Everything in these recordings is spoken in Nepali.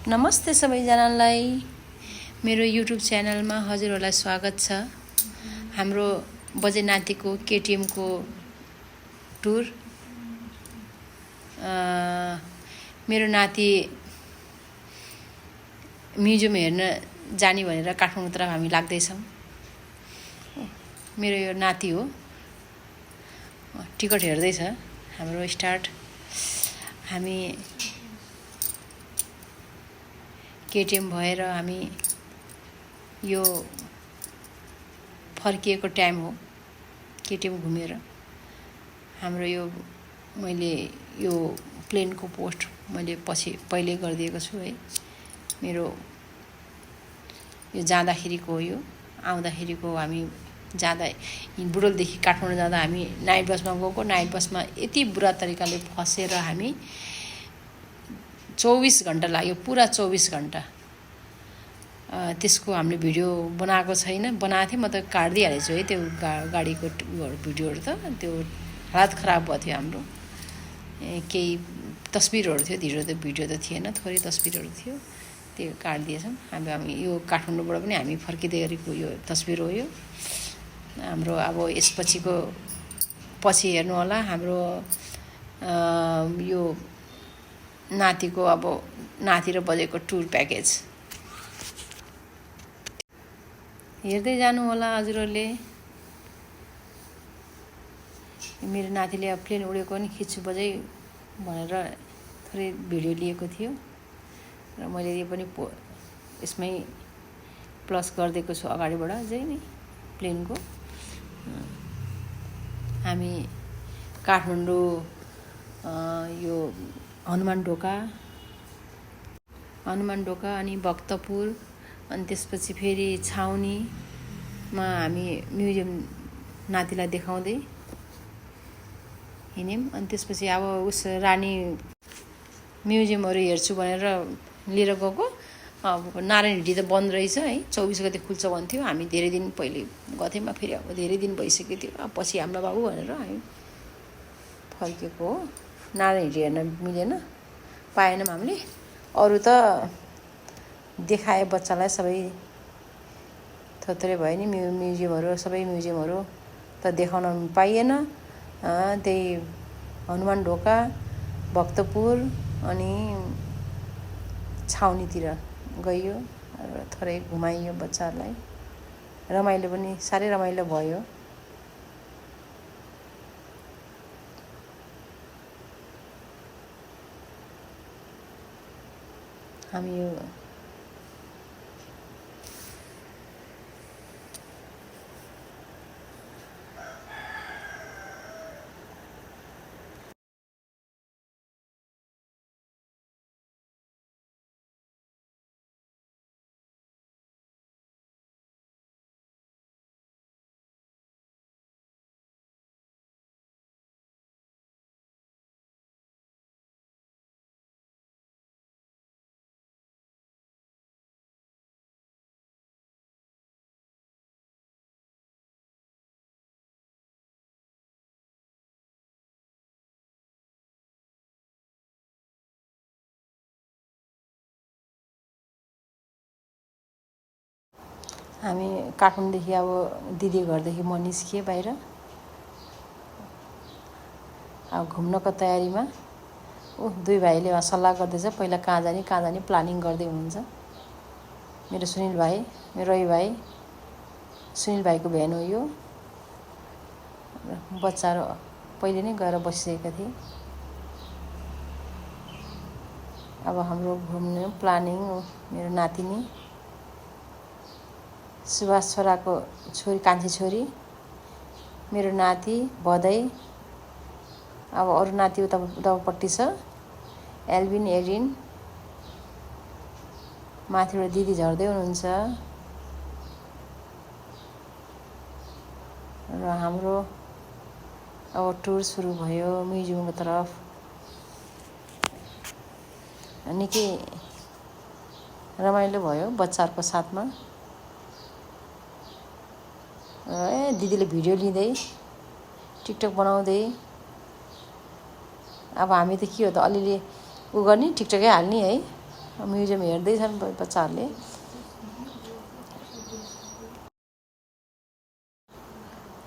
नमस्ते सबैजनालाई मेरो युट्युब च्यानलमा हजुरहरूलाई स्वागत छ। हाम्रो बजे नातिको केटीएमको टुर। मेरो नाति म्युजियम हेर्न जाने भनेर काठमाडौँ तर्फ हामी लाग्दैछौँ। मेरो यो नाति हो, टिकट हेर्दैछ। हाम्रो स्टार्ट। हामी केटीएम भएर हामी यो फर्किएको टाइम हो। केटीएम घुमेर हाम्रो यो मैले यो प्लेनको पोस्ट मैले पहिले गरिदिएको छु है। मेरो यो जाँदाखेरिको हो, यो आउँदाखेरिको। हामी जाँदा बुटोलदेखि काठमाडौँ जाँदा हामी नाइट बसमा गएको। नाइट बसमा यति बुरा तरिकाले फसेर हामी 24 घण्टा लाग्यो, पुरा 24 घण्टा। त्यसको हामीले भिडियो बनाएको छैन। बनाएको थिएँ, म त काटिदिइहालेछु है त्यो गाडीको भिडियोहरू। त त्यो हालत खराब भएको थियो हाम्रो। केही तस्बिरहरू थियो, धिरो त भिडियो त थिएन, थोरै तस्बिरहरू थियो, त्यो काटिदिएछौँ। हामी यो काठमाडौँबाट पनि हामी फर्किँदै गरेको यो तस्बिर हो। यो हाम्रो अब यसपछिको पछि हेर्नु होला हाम्रो यो नातिको अब नाति र बजेको टुर प्याकेज हेर्दै जानु होला हजुरहरूले। मेरो नातिले अब प्लेन उडेको नि खिच्छु बजै भनेर थोरै भिडियो लिएको थियो र मैले यो पनि यसमै प्लस गरिदिएको छु अगाडिबाट चाहिँ नि प्लेनको। हामी काठमाडौँ यो हनुमान ढोका अनि भक्तपुर अनि त्यसपछि फेरि छाउनीमा हामी म्युजियम नातिलाई देखाउँदै हिँड्यौँ। अनि त्यसपछि अब रानी म्युजियमहरू हेर्छु भनेर लिएर गएको। अब नारायण हिटी त बन्द रहेछ है, 24 गते खुल्छ भन्थ्यो। हामी धेरै दिन पहिले गथ्यौँ, फेरि अब धेरै दिन भइसक्यो थियो। अब पछि हाम्रो बाबु भनेर हामी फर्केको हो। नारायण हिटी हेर्न मिलेन, पाएनौँ हामीले। अरू त देखाए बच्चालाई सबै थोत्रै भयो नि। म्युजियमहरू सबै म्युजियमहरू त देखाउन पाइएन। त्यही हनुमान ढोका, भक्तपुर अनि छाउनीतिर गइयो र थोरै घुमाइयो बच्चाहरूलाई। रमाइलो पनि, साह्रै रमाइलो भयो। हामी यो हामी काठमाडौँदेखि अब दिदी घरदेखि म निस्किएँ बाहिर। अब घुम्नको तयारीमा दुई भाइले सल्लाह गर्दैछ, पहिला कहाँ जाने प्लानिङ गर्दै हुनुहुन्छ। मेरो सुनिल भाइ, मेरो रवि भाइ, सुनिल भाइको भ्यान हो यो। बच्चाहरू पहिले नै गएर बसिसकेका थिए। अब हाम्रो घुम्ने प्लानिङ मेरो नातिनी सुभाष छोराको छोरी, कान्छी छोरी, मेरो नाति भदै। अब अरू नाति उतापट्टि छ, एल्भिन, एरिन। माथिबाट दिदी झर्दै हुनुहुन्छ र हाम्रो अब टुर सुरु भयो म्युजियमको तर्फ। निकै रमाइलो भयो बच्चाहरूको साथमा। दिदीले भिडियो लिँदै टिकटक बनाउँदै। अब हामी त के हो त, अलिअलि उ गर्ने, टिकटकै हाल्ने है। म्युजियम हेर्दैछन् बच्चाहरूले।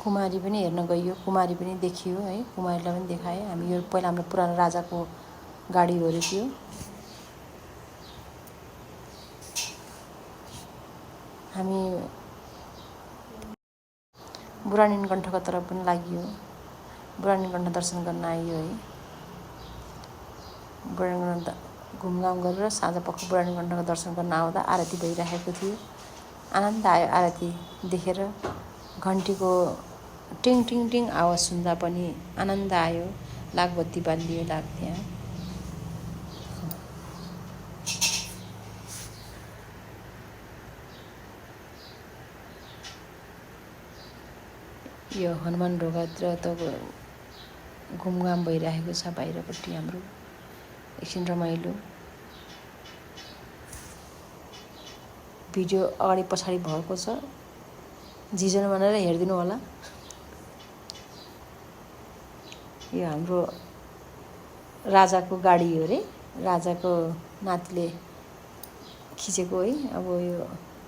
कुमारी पनि हेर्न गइयो, कुमारी पनि देखियो है, कुमारीलाई पनि देखाए हामी। यो पहिला हाम्रो पुरानो राजाको गाडीहरू थियो। हामी बुढा नीलकण्ठको तर्फ पनि लागियो, बुढा नीलकण्ठ दर्शन गर्न आइयो है। बुढा नीलकण्ठ घुमघाम गरेर साँझपख बुढा नीलकण्ठको दर्शन गर्न आउँदा आरती भइरहेको थियो। आनन्द आयो आरती देखेर। घन्टीको टिङ टिङ टिङ आवाज सुन्दा पनि आनन्द आयो। लागबत्ती बालियो त्यहाँ। यो हनुमान ढोकातिर त घुमघाम भइरहेको छ बाहिरपट्टि हाम्रो। एकछिन रमाइलो भिडियो अगाडि पछाडि भएको छ, झिझन भनेर हेरिदिनु होला। यो हाम्रो राजाको गाडी हो अरे, राजाको नातिले खिचेको है। अब यो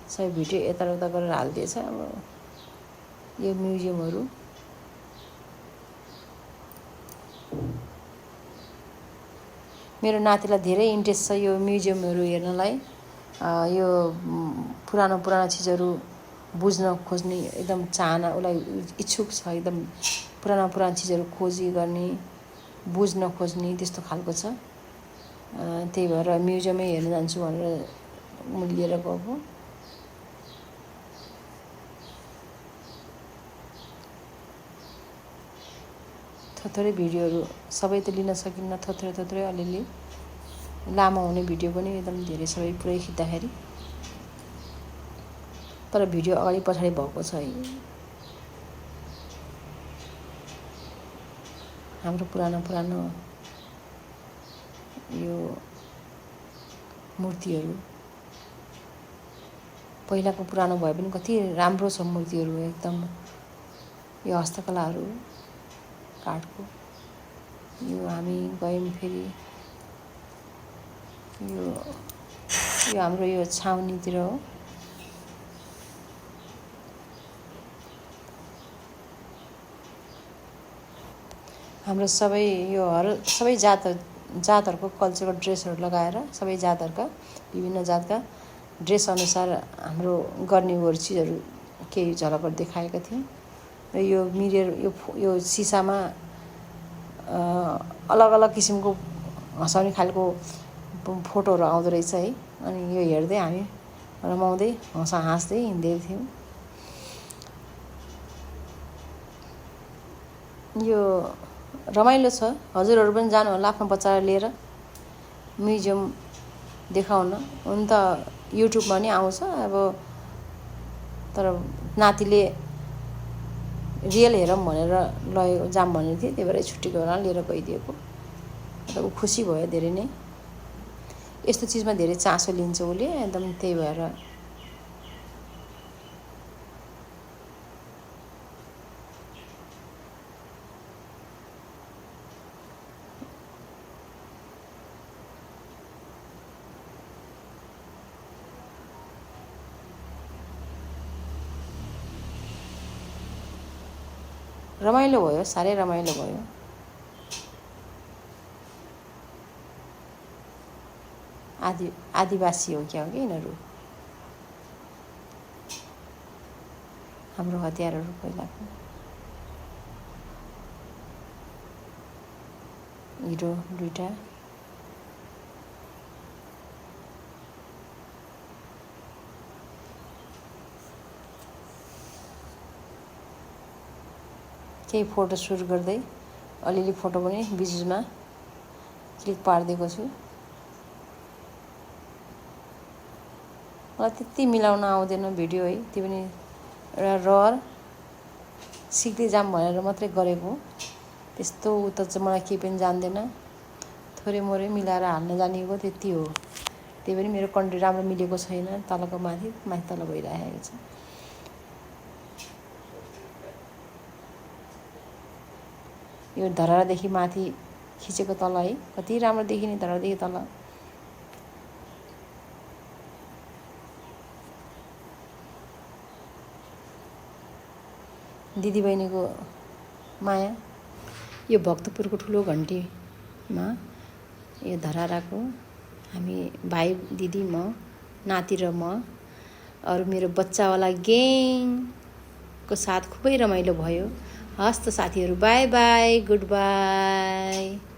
सबै भिडियो यताउता गरेर हालिदिएछ। अब यो म्युजियमहरू मेरो नातिलाई धेरै इन्ट्रेस्ट छ यो म्युजियमहरू हेर्नलाई। यो पुरानो चिजहरू बुझ्न खोज्ने एकदम चाहना, उसलाई इच्छुक छ एकदम। पुरानो चिजहरू खोजी गर्ने, बुझ्न खोज्ने त्यस्तो खालको छ। त्यही भएर म्युजियमै हेर्न जान्छु भनेर म लिएर गएको। थोरै भिडियोहरू सबै त लिन सकिन्न, थोरै अलिअलि। लामो हुने भिडियो पनि एकदम धेरै सबै पुरै खिच्दाखेरि। तर भिडियो अगाडि पछाडि भएको छ है। हाम्रो पुरानो यो मूर्तिहरू पहिलाको पुरानो भए पनि कति राम्रो छ मूर्तिहरू एकदम। यो हस्तकलाहरू काठको। यो हामी गयौँ फेरि यो हाम्रो यो छाउनीतिर हो। हाम्रो सबै यो सबै जातहरूको कल्चरल ड्रेसहरू लगाएर, सबै जातहरूका विभिन्न जातका ड्रेस अनुसार हाम्रो गर्ने चिजहरू केही झलकहरू देखाएका थियौँ। र यो मिरर यो सिसामा अलग अलग किसिमको हँसाउने खालको फोटोहरू आउँदो रहेछ है। अनि यो हेर्दै हामी रमाउँदै हाँस्दै हिँड्दै थियौँ। यो रमाइलो छ। हजुरहरू पनि जानुहोला आफ्नो बच्चालाई लिएर म्युजियम देखाउन। हुन त युट्युबमा नि आउँछ अब, तर नातिले रियल हेरौँ भनेर जाम भनेको थिएँ, त्यही भएर छुट्टीको बेला लिएर गइदिएको। ऊ खुसी भयो धेरै नै। यस्तो चिजमा धेरै चासो लिन्छ उसले एकदम, त्यही भएर रमाइलो भयो, साह्रै रमाइलो भयो। आदिवासी हो क्या हो कि यिनीहरू, हाम्रो हतियारहरू पहिलाको। हिरो दुईटा। केही फोटो सुट गर्दै अलिअलि फोटो पनि बिचमा क्लिक पारिदिएको छु। मलाई त्यति मिलाउन आउँदैन भिडियो है, त्यो पनि एउटा रहर सिक्दै जाम भनेर मात्रै गरेको। त्यस्तो उता चाहिँ मलाई केही पनि जान्दैन, थोरै मोरै मिलाएर हाल्न जानेको त्यति हो। त्यही पनि मेरो कन्टेन्ट राम्रो मिलेको छैन, तलको माथि तल भइरहेको छ। यो धरादेखि माथि खिचेको तल है, कति राम्रो देखिने धरादेखि तल। दिदीबहिनीको माया। यो भक्तपुरको ठुलो घन्टीमा यो धराराको हामी भाइ दिदी म नाति र म अरू मेरो बच्चावाला ग्याङको साथ खुबै रमाइलो भयो। हस् त साथीहरू, बाई बाई, गुड बाई।